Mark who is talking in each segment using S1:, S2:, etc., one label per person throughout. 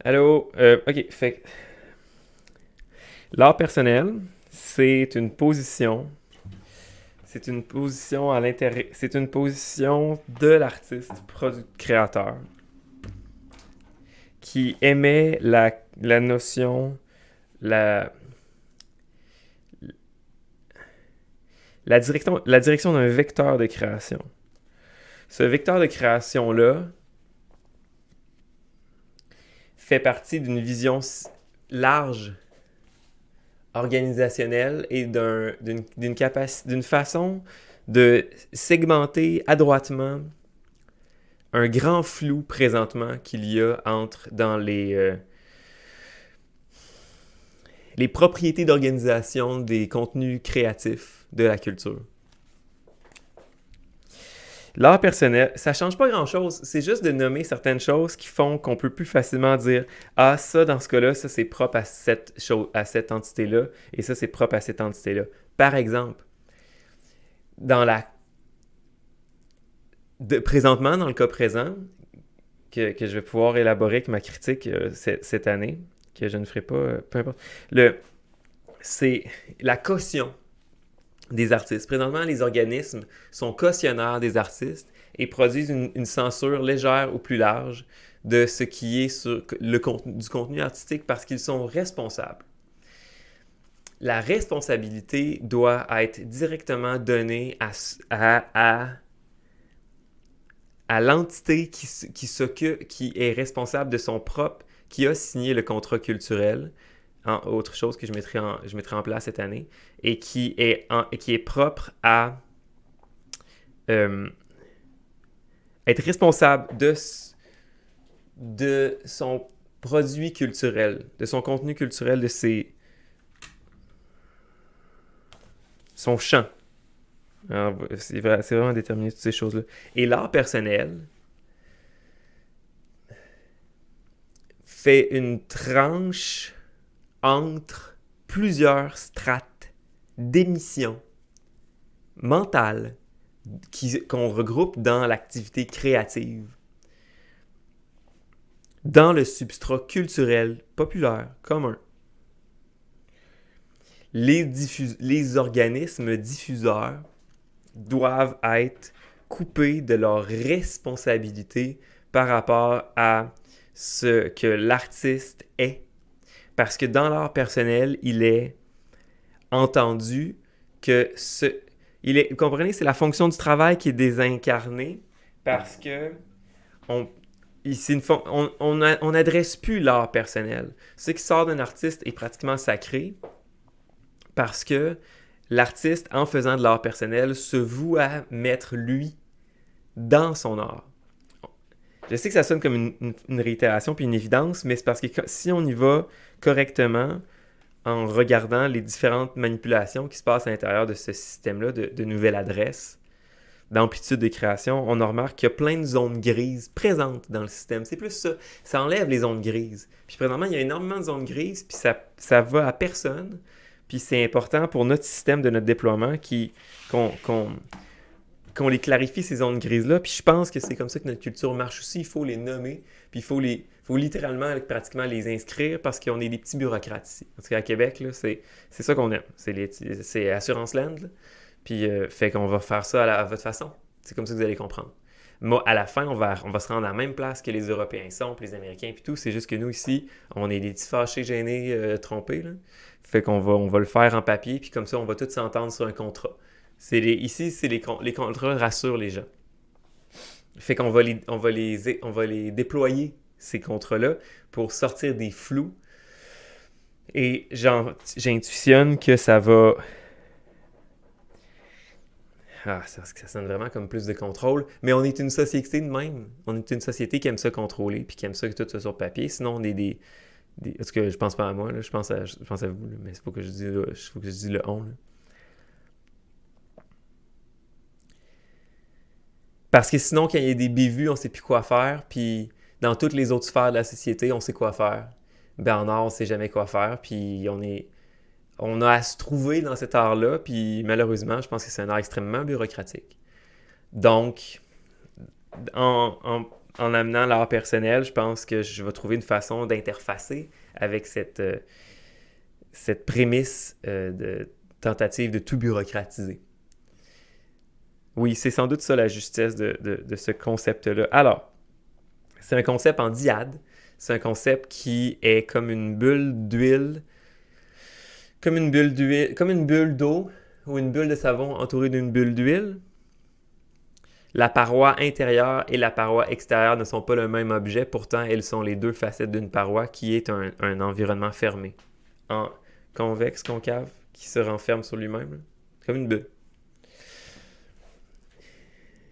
S1: Allô? OK, fait que l'art personnel, c'est une position. C'est une position à l'intérieur. C'est une position de l'artiste, créateur, qui émet la notion, la, la direction d'un vecteur de création. Ce vecteur de création-là fait partie d'une vision large, organisationnelle et d'une façon de segmenter adroitement un grand flou présentement qu'il y a entre dans les propriétés d'organisation des contenus créatifs de la culture. L'art personnel, ça change pas grand-chose. C'est juste de nommer certaines choses qui font qu'on peut plus facilement dire ah, ça, dans ce cas-là, ça, c'est propre à cette entité-là, et ça, c'est propre à cette entité-là. Par exemple, dans la... présentement, dans le cas présent, que je vais pouvoir élaborer avec ma critique cette année, que je ne ferai pas, peu importe, c'est la caution des artistes. Présentement, les organismes sont cautionnaires des artistes et produisent une censure légère ou plus large de ce qui est sur du contenu artistique parce qu'ils sont responsables. La responsabilité doit être directement donnée à l'entité qui est responsable de son propre, qui a signé le contrat culturel, autre chose que je mettrai en place cette année, et qui est propre à être responsable de son produit culturel, de son contenu culturel, de son champ. Alors, c'est vraiment déterminé toutes ces choses-là. Et l'art personnel fait une tranche entre plusieurs strates d'émissions mentales qu'on regroupe dans l'activité créative, dans le substrat culturel populaire commun. Les organismes diffuseurs doivent être coupés de leur responsabilité par rapport à ce que l'artiste est. Parce que dans l'art personnel, il est entendu que vous comprenez, c'est la fonction du travail qui est désincarnée parce que on n'adresse plus l'art personnel. Ce qui sort d'un artiste est pratiquement sacré parce que l'artiste, en faisant de l'art personnel, se voue à mettre lui dans son art. Je sais que ça sonne comme une réitération puis une évidence, mais c'est parce que si on y va correctement, en regardant les différentes manipulations qui se passent à l'intérieur de ce système-là de nouvelles adresses, d'amplitude de création, on remarque qu'il y a plein de zones grises présentes dans le système. C'est plus ça. Ça enlève les zones grises. Puis présentement, il y a énormément de zones grises, puis ça va à personne. Puis c'est important pour notre système de notre déploiement qu'on les clarifie, ces zones grises-là. Puis je pense que c'est comme ça que notre culture marche aussi. Il faut les nommer, puis faut littéralement, pratiquement les inscrire parce qu'on est des petits bureaucrates ici. Parce qu'à Québec, là, c'est ça qu'on aime. C'est Assurance Land, là. Puis fait qu'on va faire ça à votre façon. C'est comme ça que vous allez comprendre. Moi, à la fin, on va se rendre à la même place que les Européens sont, puis les Américains, puis tout. C'est juste que nous, ici, on est des petits fâchés, gênés, trompés, là. Fait on va le faire en papier, puis comme ça, on va tous s'entendre sur un contrat. Ici, les contrats rassurent les gens. Fait qu'on va les déployer, ces contrats-là, pour sortir des flous. Et j'intuitionne que ça va... Ah, ça sonne vraiment comme plus de contrôle. Mais on est une société de même. On est une société qui aime ça contrôler, puis qui aime ça que tout soit sur papier. Sinon, on est parce que je pense pas à moi, là, je pense à vous, là, mais il faut que je dise le on. Là. Parce que sinon, quand il y a des bévues, on sait plus quoi faire, puis dans toutes les autres sphères de la société, on sait quoi faire. Ben en art, on sait jamais quoi faire, puis on a à se trouver dans cet art-là, puis malheureusement, je pense que c'est un art extrêmement bureaucratique. Donc, en en amenant l'art personnel, je pense que je vais trouver une façon d'interfacer avec cette prémisse de tentative de tout bureaucratiser. Oui, c'est sans doute ça la justesse de ce concept-là. Alors, c'est un concept en dyade. C'est un concept qui est comme une bulle d'huile, comme une bulle d'eau ou une bulle de savon entourée d'une bulle d'huile. La paroi intérieure et la paroi extérieure ne sont pas le même objet, pourtant elles sont les deux facettes d'une paroi qui est un environnement fermé, en convexe, concave, qui se renferme sur lui-même, comme une bulle.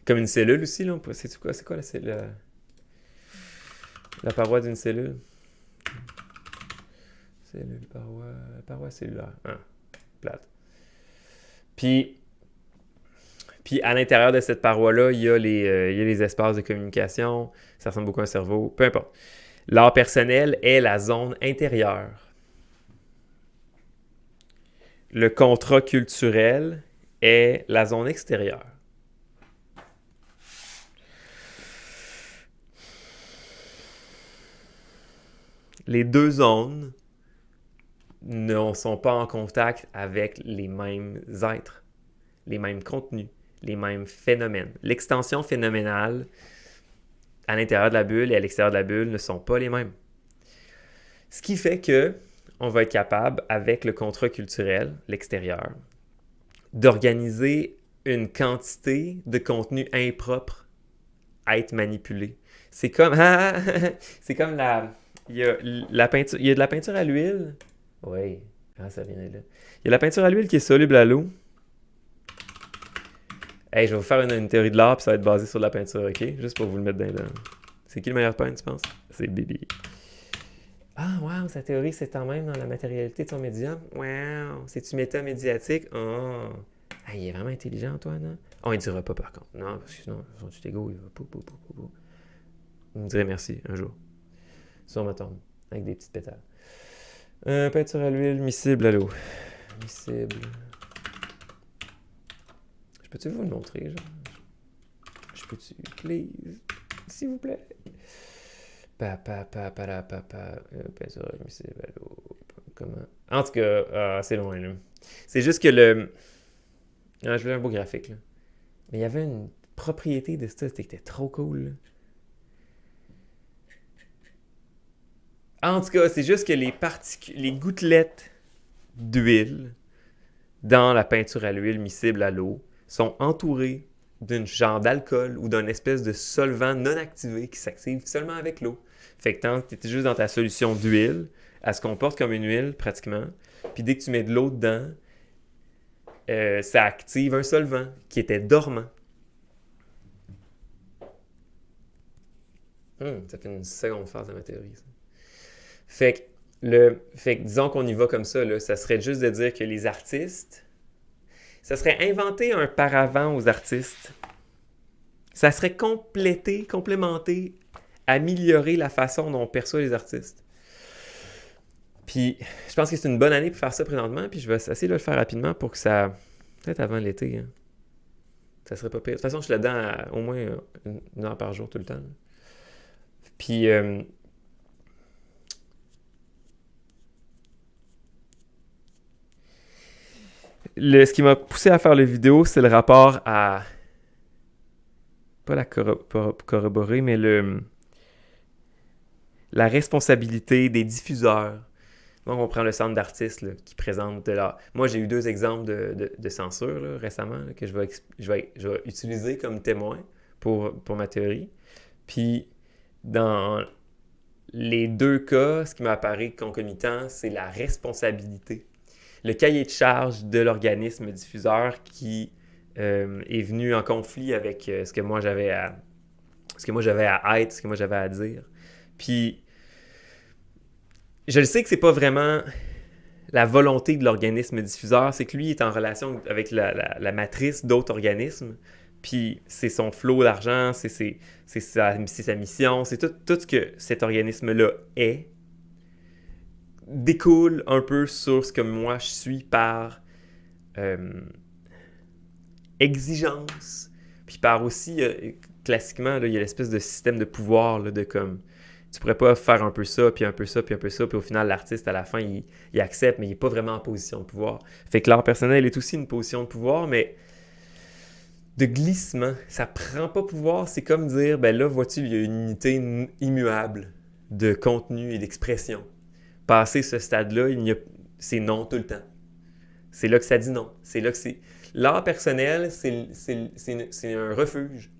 S1: Comme une cellule aussi, là. C'est quoi la paroi d'une cellule? Cellule, paroi cellulaire. Ah, plate. Puis à l'intérieur de cette paroi-là, il y a les espaces de communication. Ça ressemble beaucoup à un cerveau. Peu importe. L'art personnel est la zone intérieure. Le contrat culturel est la zone extérieure. Les deux zones ne sont pas en contact avec les mêmes êtres, les mêmes contenus, les mêmes phénomènes. L'extension phénoménale à l'intérieur de la bulle et à l'extérieur de la bulle ne sont pas les mêmes. Ce qui fait que on va être capable, avec le contrat culturel, l'extérieur, d'organiser une quantité de contenu impropre à être manipulé. C'est comme c'est comme il y a la peinture, il y a de la peinture à l'huile. Oui, ça vient de là. Il y a de la peinture à l'huile qui est soluble à l'eau. Hey, je vais vous faire une théorie de l'art, puis ça va être basé sur de la peinture, ok? Juste pour vous le mettre dans. C'est qui le meilleur peintre, tu penses? C'est Bibi. Ah, wow, sa théorie s'étend même dans la matérialité de son médium. Wow, c'est-tu métamédiatique? Oh. Ah, il est vraiment intelligent, Antoine, hein? Oh, il ne dira pas, par contre. Non, parce que sinon, son petit égo, il va pou. Il me dirait merci, un jour. Sur ma tombe, avec des petites pétales. Peinture à l'huile, miscible à l'eau. Miscible. Je peux-tu vous le montrer, genre? Je peux-tu, please? S'il vous plaît. Peinture à miscible à l'eau. Comment? En tout cas, c'est loin, là. C'est juste que le... Ah, je voulais un beau graphique, là. Mais il y avait une propriété de ça, c'était trop cool, là. En tout cas, c'est juste que les gouttelettes d'huile dans la peinture à l'huile miscible à l'eau sont entourées d'un genre d'alcool ou d'un espèce de solvant non activé qui s'active seulement avec l'eau. Fait que quand tu es juste dans ta solution d'huile, elle se comporte comme une huile pratiquement. Puis dès que tu mets de l'eau dedans, ça active un solvant qui était dormant. Ça fait une seconde phase de ma théorie, ça. Fait que disons qu'on y va comme ça, là, ça serait juste de dire que les artistes, ça serait inventer un paravent aux artistes. Ça serait complémenter, améliorer la façon dont on perçoit les artistes. Puis, je pense que c'est une bonne année pour faire ça présentement, puis je vais essayer de le faire rapidement pour que ça... Peut-être avant l'été, hein. Ça serait pas pire. De toute façon, je suis là-dedans au moins une heure par jour tout le temps. Puis... ce qui m'a poussé à faire la vidéo, c'est le rapport à... Pas la corroborer, mais la responsabilité des diffuseurs. Donc, on prend le centre d'artistes là, qui présente de l'art. Moi, j'ai eu 2 exemples de censure là, récemment là, que je vais utiliser comme témoin pour ma théorie. Puis, dans les 2 cas, ce qui m'apparaît concomitant, c'est la responsabilité. Le cahier de charge de l'organisme diffuseur qui est venu en conflit avec ce que moi j'avais à être, ce que moi j'avais à dire. Puis, je le sais que c'est pas vraiment la volonté de l'organisme diffuseur, c'est que lui est en relation avec la matrice d'autres organismes, puis c'est son flot d'argent, c'est sa mission, c'est tout ce que cet organisme-là est, découle un peu sur ce que moi je suis par exigence, puis par aussi classiquement, là, il y a l'espèce de système de pouvoir là, de comme tu pourrais pas faire un peu ça, puis un peu ça, puis un peu ça, puis au final, l'artiste, à la fin, il accepte, mais il est pas vraiment en position de pouvoir. Fait que l'art personnel est aussi une position de pouvoir, mais de glissement. Ça prend pas pouvoir, c'est comme dire, ben là, vois-tu, il y a une unité immuable de contenu et d'expression. Passer ce stade-là, c'est non tout le temps. C'est là que ça dit non. C'est là que c'est... L'art personnel, c'est un refuge.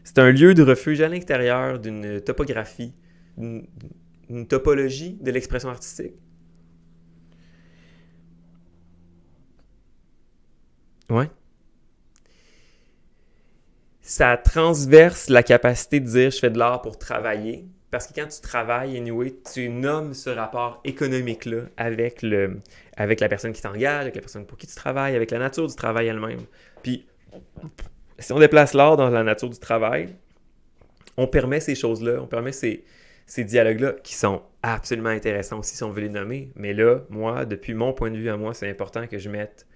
S1: C'est un lieu de refuge à l'intérieur d'une topographie, d'une topologie de l'expression artistique. Ouais. Ça transverse la capacité de dire je fais de l'art pour travailler. Parce que quand tu travailles, anyway, tu nommes ce rapport économique-là avec la personne qui t'engage, avec la personne pour qui tu travailles, avec la nature du travail elle-même. Puis, si on déplace l'art dans la nature du travail, on permet ces choses-là, on permet ces dialogues-là qui sont absolument intéressants aussi si on veut les nommer. Mais là, moi, depuis mon point de vue à moi, c'est important que je mette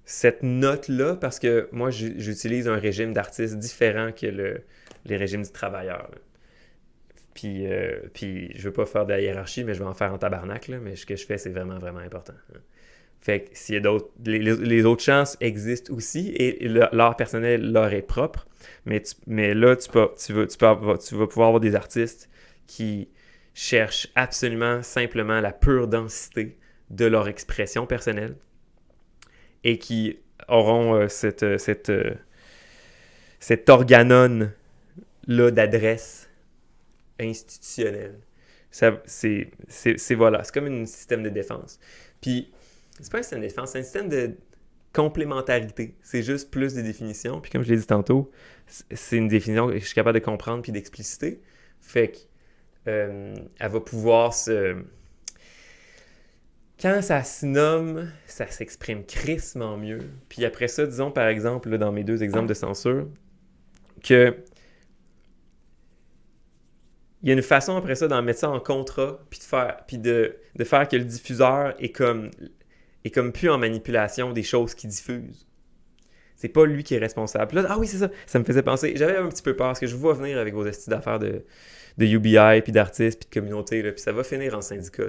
S1: cette note-là parce que moi, j'utilise un régime d'artiste différent que les régimes du travailleur. Là. Puis je veux pas faire de la hiérarchie, mais je vais en faire en tabarnak. Là, mais ce que je fais, c'est vraiment, vraiment important. Hein. Fait que s'il y a d'autres... Les autres chances existent aussi et l'art personnel leur est propre. Mais là, tu vas pouvoir avoir des artistes qui cherchent absolument, simplement la pure densité de leur expression personnelle et qui auront cet organone-là d'adresse institutionnelle. Voilà, c'est comme un système de défense. Puis, c'est pas un système de défense, c'est un système de complémentarité. C'est juste plus de définitions. Puis comme je l'ai dit tantôt, c'est une définition que je suis capable de comprendre puis d'expliciter. Fait que elle va pouvoir se... Quand ça se nomme, ça s'exprime crissement mieux. Puis après ça, disons par exemple, là, dans mes 2 exemples de censure, que il y a une façon après ça d'en mettre ça en contrat, puis de faire que le diffuseur est comme plus en manipulation des choses qu'il diffuse. C'est pas lui qui est responsable. Là, ah oui, c'est ça. Ça me faisait penser. J'avais un petit peu peur parce que je vous vois venir avec vos estis d'affaires de UBI, puis d'artistes, puis de communauté, là, puis ça va finir en syndicat,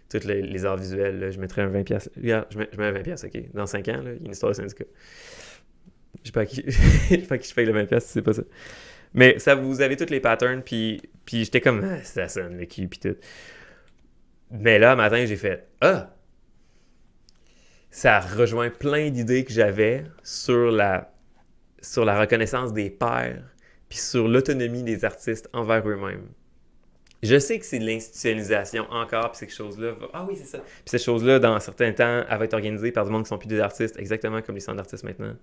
S1: tous les arts visuels. Là. Je mettrais un 20$. Regarde, je mets un 20$, OK. Dans 5 ans, là, il y a une histoire de syndicat. Je sais pas à qui je paye le 20$ si c'est pas ça. Mais ça, vous avez tous les patterns, puis j'étais comme, ah, ça sonne, le cul, puis tout. Mais là, matin, j'ai fait, ah! Ça rejoint plein d'idées que j'avais sur la reconnaissance des pairs, puis sur l'autonomie des artistes envers eux-mêmes. Je sais que c'est de l'institutionnalisation encore, puis ces choses-là, ah oui, c'est ça. Puis ces choses-là, dans certains temps, elles vont être organisées par du monde qui sont plus des artistes, exactement comme les centres d'artistes maintenant.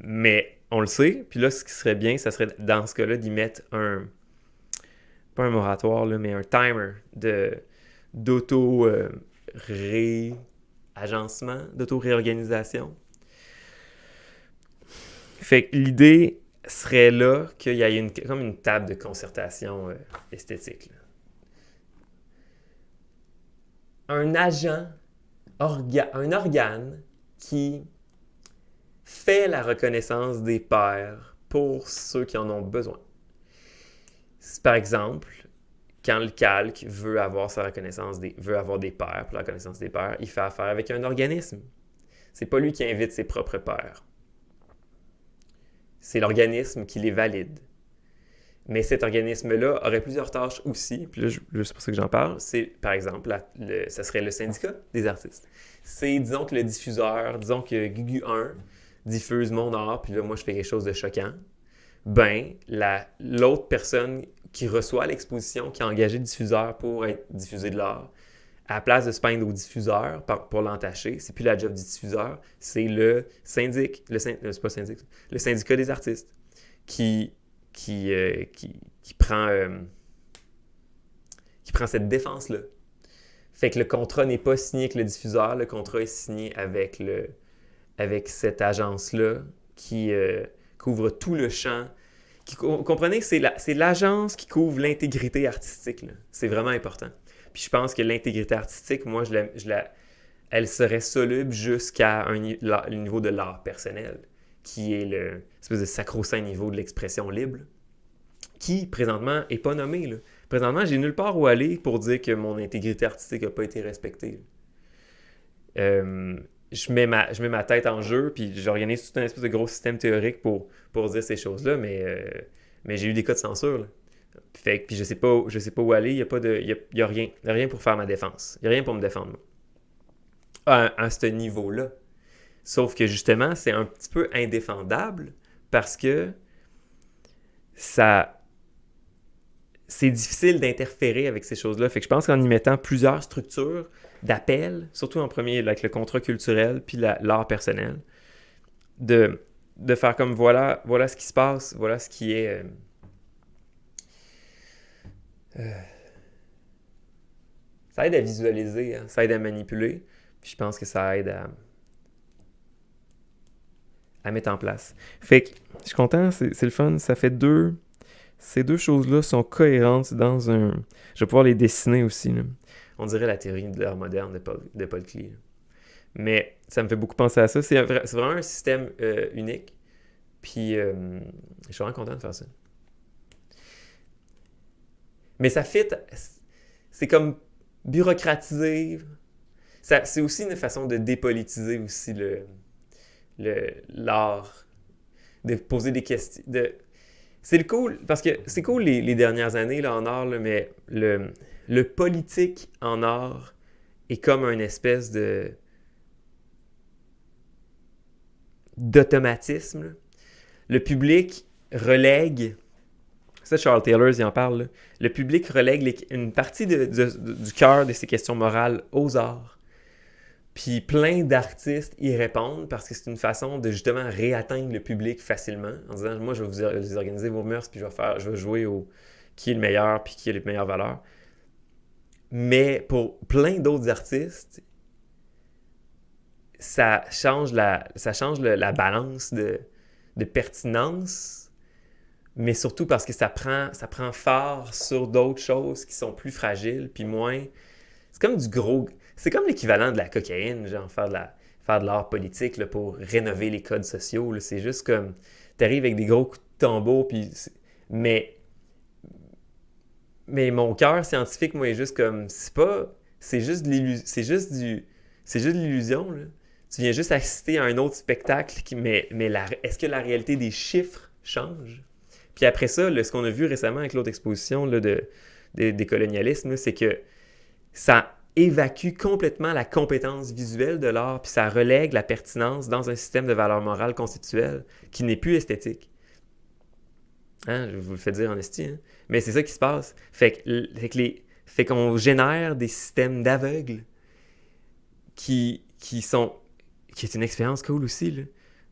S1: Mais on le sait, puis là, ce qui serait bien, ça serait dans ce cas-là d'y mettre pas un moratoire, là, mais un timer d'auto-réagencement, d'auto-réorganisation. Fait que l'idée serait là qu'il y ait comme une table de concertation esthétique. Là. Un agent, un organe qui fait la reconnaissance des pairs pour ceux qui en ont besoin. Par exemple, quand le calque veut avoir veut avoir des pairs pour la reconnaissance des pairs, il fait affaire avec un organisme. C'est pas lui qui invite ses propres pairs. C'est l'organisme qui les valide. Mais cet organisme-là aurait plusieurs tâches aussi. Puis là, c'est pour ça que j'en parle. C'est, par exemple, ça serait le syndicat des artistes. C'est, disons que le diffuseur, disons que Gugu 1 diffuse mon art, puis là, moi, je fais quelque chose de choquant. Ben, l'autre personne qui reçoit l'exposition, qui a engagé le diffuseur pour être diffusé de l'art, à la place de se peindre au diffuseur pour l'entacher, c'est plus la job du diffuseur, c'est le syndic, c'est pas syndic, le syndicat des artistes qui prend cette défense-là. Fait que le contrat n'est pas signé avec le diffuseur, le contrat est signé avec cette agence-là qui couvre tout le champ. Vous comprenez que c'est l'agence qui couvre l'intégrité artistique. Là. C'est vraiment important. Puis je pense que l'intégrité artistique, moi, elle serait soluble jusqu'à le niveau de l'art personnel, qui est le espèce de sacro-saint niveau de l'expression libre, qui, présentement, n'est pas nommé. Là. Présentement, j'ai nulle part où aller pour dire que mon intégrité artistique n'a pas été respectée. Je mets ma tête en jeu, puis j'organise tout un espèce de gros système théorique pour dire ces choses-là, mais j'ai eu des cas de censure. Là. Puis je sais pas où aller, il y a rien pour faire ma défense. Il n'y a rien pour me défendre. Moi. À ce niveau-là. Sauf que justement, c'est un petit peu indéfendable parce que c'est difficile d'interférer avec ces choses-là. Fait que je pense qu'en y mettant plusieurs structures d'appel, surtout en premier avec le contrat culturel puis l'art personnel, de faire comme voilà ce qui se passe, voilà ce qui est... ça aide à visualiser, hein, ça aide à manipuler, puis je pense que ça aide à mettre en place. Fait que je suis content, c'est le fun, ça fait ces deux choses-là sont cohérentes dans un... Je vais pouvoir les dessiner aussi, là. On dirait la théorie de l'art moderne de Paul Klee. Là. Mais ça me fait beaucoup penser à ça. C'est vraiment un système unique. Puis je suis vraiment content de faire ça. Mais ça fit... C'est comme bureaucratisé. C'est aussi une façon de dépolitiser aussi l'art. De poser des questions... C'est cool, parce que c'est cool les dernières années là, en art, là, mais le politique en art est comme une espèce d'automatisme. Là. Le public relègue, ça Charles Taylor il en parle, là. Le public relègue une partie du cœur de ces questions morales aux arts. Puis plein d'artistes y répondent parce que c'est une façon de justement réatteindre le public facilement en disant moi je vais vous organiser vos mœurs puis je vais jouer au qui est le meilleur puis qui a les meilleures valeurs. Mais pour plein d'autres artistes, ça change la balance de pertinence, mais surtout parce que ça prend fort sur d'autres choses qui sont plus fragiles puis moins. C'est comme du gros. C'est comme l'équivalent de la cocaïne, genre faire de l'art politique là, pour rénover les codes sociaux. Là. C'est juste comme, t'arrives avec des gros coups de tambour, puis mais mon cœur scientifique, moi, est juste comme, c'est juste de l'illusion. Là. Tu viens juste assister à un autre spectacle, mais est-ce que la réalité des chiffres change? Puis après ça, là, ce qu'on a vu récemment avec l'autre exposition là, des colonialismes, c'est que ça évacue complètement la compétence visuelle de l'art, puis ça relègue la pertinence dans un système de valeurs morales conceptuelles qui n'est plus esthétique. Hein, je vous le fais dire en esti, hein? Mais c'est ça qui se passe. Fait qu'on génère des systèmes d'aveugles qui est une expérience cool aussi, là.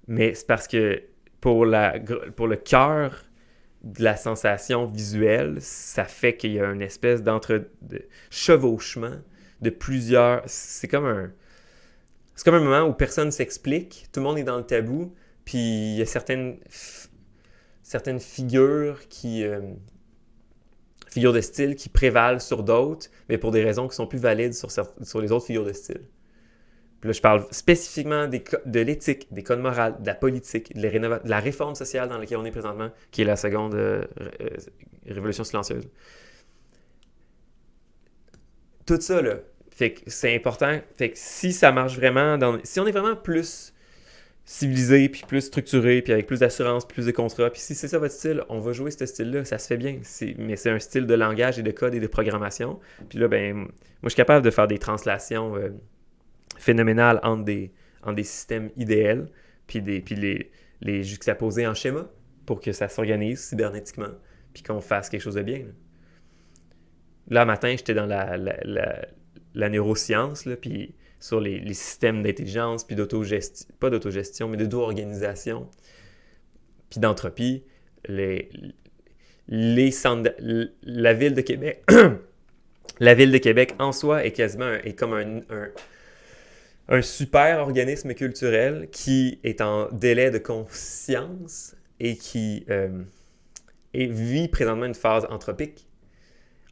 S1: Mais c'est parce que pour le cœur de la sensation visuelle, ça fait qu'il y a une espèce de chevauchement de plusieurs... C'est comme un moment où personne ne s'explique, tout le monde est dans le tabou, puis il y a certaines figures figures de style qui prévalent sur d'autres, mais pour des raisons qui sont plus valides sur les autres figures de style. Puis là, je parle spécifiquement de l'éthique, des codes moraux, de la politique, de la réforme sociale dans laquelle on est présentement, qui est la seconde révolution silencieuse. Tout ça, là, fait que c'est important. Fait que si ça marche vraiment, si on est vraiment plus civilisé, puis plus structuré, puis avec plus d'assurance, plus de contrats, puis si c'est ça votre style, on va jouer ce style-là, ça se fait bien. Mais c'est un style de langage et de code et de programmation. Puis là, moi, je suis capable de faire des translations phénoménales entre des systèmes idéaux, puis les juxtaposer en schéma pour que ça s'organise cybernétiquement, puis qu'on fasse quelque chose de bien. Là, matin, j'étais dans la neuroscience, là, puis sur les systèmes d'intelligence, puis d'autogestion, pas d'autogestion, mais d'auto-organisation, puis d'entropie, les centres la ville de Québec, la ville de Québec en soi est comme un super organisme culturel qui est en délai de conscience et qui vit présentement une phase anthropique.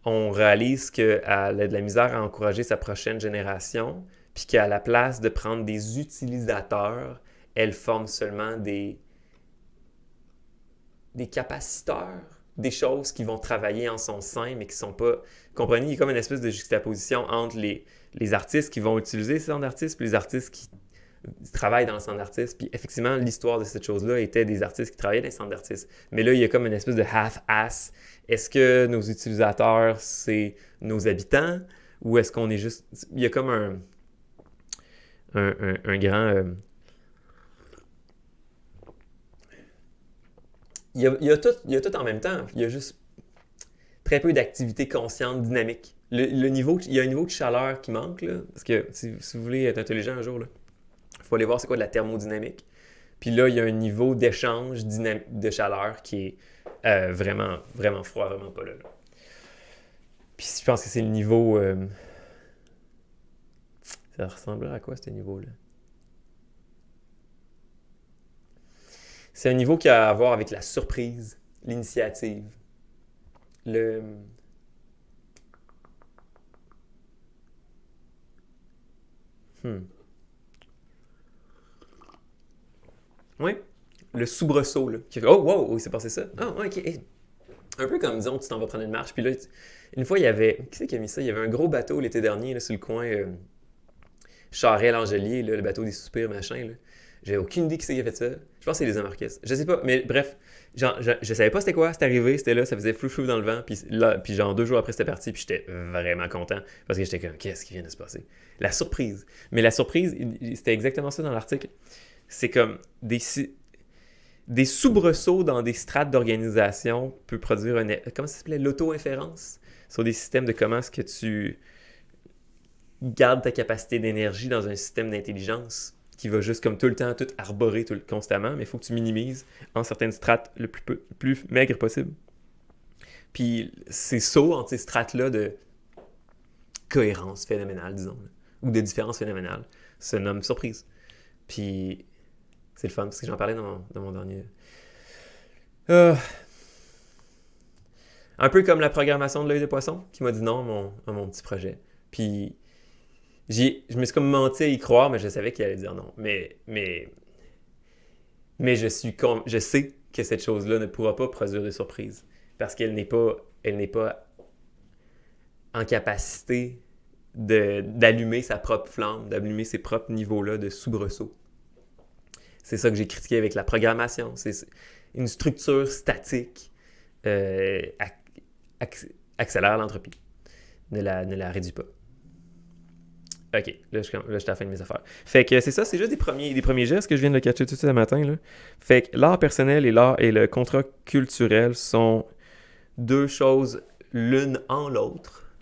S1: On réalise qu'elle a de la misère à encourager sa prochaine génération, puis qu'à la place de prendre des utilisateurs, elle forme seulement des des capaciteurs, des choses qui vont travailler en son sein, mais qui sont pas... Comprenez, il y a comme une espèce de juxtaposition entre les artistes qui vont utiliser ces centres d'artistes et les artistes qui travaillent dans le centre d'artistes. Puis effectivement, l'histoire de cette chose-là était des artistes qui travaillaient dans les centres d'artistes. Mais là, il y a comme une espèce de half-ass. Est-ce que nos utilisateurs, c'est nos habitants? Ou est-ce qu'on est juste... Il y a comme un grand... il y a tout en même temps. Il y a juste très peu d'activité consciente, dynamique. Il y a un niveau de chaleur qui manque, là, parce que si vous voulez être intelligent un jour, il faut aller voir c'est quoi de la thermodynamique. Puis là, il y a un niveau d'échange de chaleur qui est vraiment, vraiment froid, vraiment pas là. Puis je pense que c'est le niveau... ça ressemblerait à quoi, ce niveau-là? C'est un niveau qui a à voir avec la surprise, l'initiative, le... Oui, le soubresaut, là. Qui fait, oh, wow, il s'est passé ça. Ah, oh, ok. Hey. Un peu comme, disons, tu t'en vas prendre une marche, puis là, une fois, il y avait... Qui c'est qui a mis ça? Il y avait un gros bateau l'été dernier, là, sur le coin Charest-Langelier, le bateau des soupirs, machin, là. J'ai aucune idée qui c'est qui a fait ça. Je pense que c'est les Amarquistes. Je sais pas, mais bref, genre, je savais pas c'était quoi, c'était arrivé, c'était là, ça faisait flou-flou dans le vent, puis genre 2 jours après c'était parti, puis j'étais vraiment content, parce que j'étais comme, qu'est-ce qui vient de se passer? La surprise. Mais la surprise, c'était exactement ça dans l'article. C'est comme des soubresauts dans des strates d'organisation peut produire comment ça s'appelait? L'auto-inférence sur des systèmes de comment est-ce que tu gardes ta capacité d'énergie dans un système d'intelligence qui va juste comme tout le temps, tout arborer constamment, mais il faut que tu minimises en certaines strates le plus maigre possible. Puis ces sauts entre ces strates-là de cohérence phénoménale, disons, là, ou de différence phénoménale, se nomment surprise. Puis c'est le fun, parce que j'en parlais dans mon dernier... un peu comme la programmation de l'œil de poisson, qui m'a dit non à mon petit projet. Puis je me suis comme menti à y croire, mais je savais qu'il allait dire non. Mais je sais que cette chose-là ne pourra pas produire de surprise. Parce qu'elle n'est pas en capacité d'allumer sa propre flamme, d'allumer ses propres niveaux-là de soubresaut. C'est ça que j'ai critiqué avec la programmation. C'est une structure statique accélère l'entropie. Ne la réduit pas. OK, là, je suis à la fin de mes affaires. Fait que c'est ça, c'est juste des premiers gestes que je viens de catcher tout de suite ce matin, là. Fait que l'art personnel et le contrat culturel sont deux choses l'une en l'autre.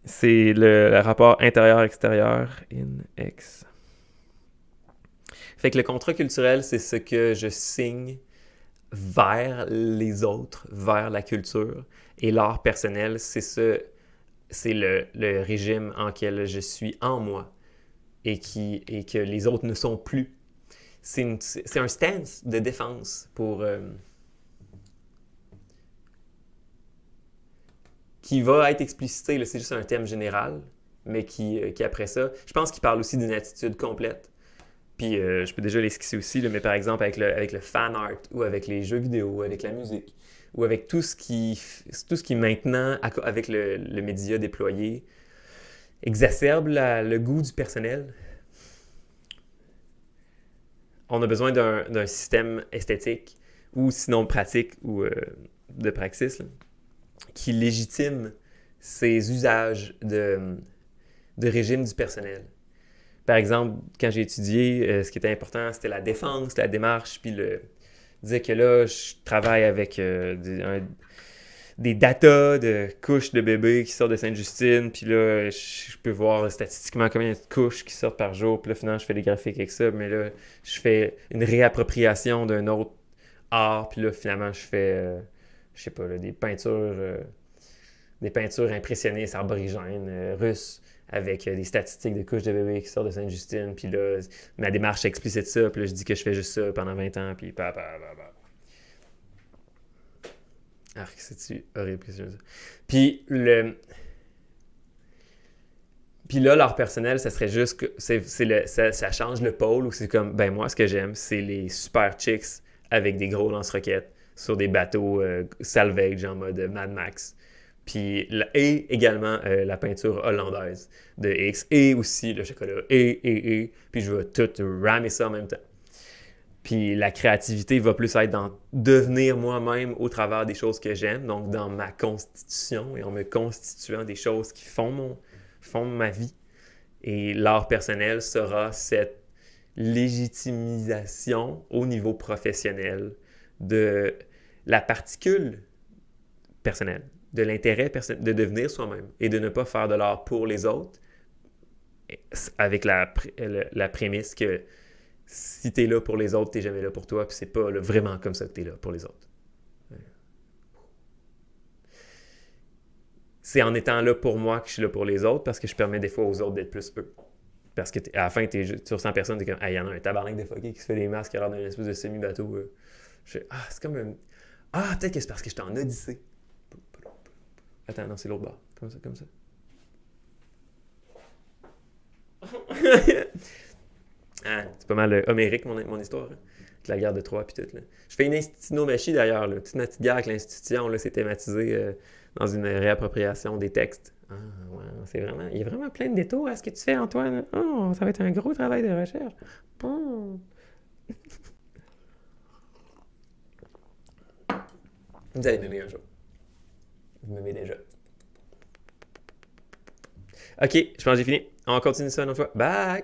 S1: C'est le rapport intérieur-extérieur, in-ex. Fait que le contrat culturel, c'est ce que je signe vers les autres, vers la culture. Et l'art personnel, c'est le régime en lequel je suis en moi et que les autres ne sont plus. C'est un stance de défense pour... qui va être explicité, là, c'est juste un thème général, mais qui après ça, je pense qu'il parle aussi d'une attitude complète. Puis je peux déjà l'esquisser aussi, là, mais par exemple avec le fan art, ou avec les jeux vidéo, avec la musique, ou avec tout ce qui maintenant, avec le média déployé, exacerbe le goût du personnel. On a besoin d'un système esthétique, ou sinon pratique, ou de praxis, là, qui légitime ces usages de régime du personnel. Par exemple, quand j'ai étudié, ce qui était important, c'était la défense, la démarche, puis dire que là, je travaille avec des datas de couches de bébés qui sortent de Sainte-Justine, puis là, je peux voir statistiquement combien de couches qui sortent par jour, puis là, finalement, je fais des graphiques avec ça, mais là, je fais une réappropriation d'un autre art, puis là, finalement, je fais, je sais pas, là, des peintures impressionnistes aborigènes russes, avec des statistiques de couches de bébés qui sortent de Sainte-Justine, puis là, ma démarche explicite ça, puis là, je dis que je fais juste ça pendant 20 ans, puis Arc, c'est-tu horrible que c'est ça. Puis là, l'art personnel, ça serait juste que ça change le pôle, où c'est comme, ben moi, ce que j'aime, c'est les super chicks avec des gros lance-roquettes, sur des bateaux salvage en mode Mad Max. Puis, et également la peinture hollandaise de X, et aussi le chocolat, puis je vais tout ramer ça en même temps. Puis la créativité va plus être dans devenir moi-même au travers des choses que j'aime, donc dans ma constitution et en me constituant des choses qui font ma vie. Et l'art personnel sera cette légitimisation au niveau professionnel de la particule personnelle, de l'intérêt personnel, de devenir soi-même et de ne pas faire de l'art pour les autres avec la prémisse que si t'es là pour les autres, t'es jamais là pour toi, puis c'est pas là, vraiment comme ça que t'es là pour les autres. C'est en étant là pour moi que je suis là pour les autres, parce que je permets des fois aux autres d'être plus eux. Parce que à la fin, tu ressens personne, t'es comme, ah, il y en a un tabarnak de fucké qui se fait des masques à l'air d'un espèce de semi-bateau. C'est comme un. Ah, peut-être que c'est parce que j'étais en Odyssée. Attends, non, c'est l'autre bord. Comme ça, comme ça. Ah, c'est pas mal homérique, mon histoire. Hein. Avec la guerre de Troie puis tout. Là. Je fais une institunomachie d'ailleurs. Là. Toute ma petite guerre avec l'institution, là, c'est thématisé dans une réappropriation des textes. Ah, ouais, c'est vraiment, il y a vraiment plein de détours à ce que tu fais, Antoine. Oh, ça va être un gros travail de recherche. Oh. Vous allez m'aimer un jour. Vous m'aimez déjà. Ok, je pense que j'ai fini. On continue ça une autre fois. Bye!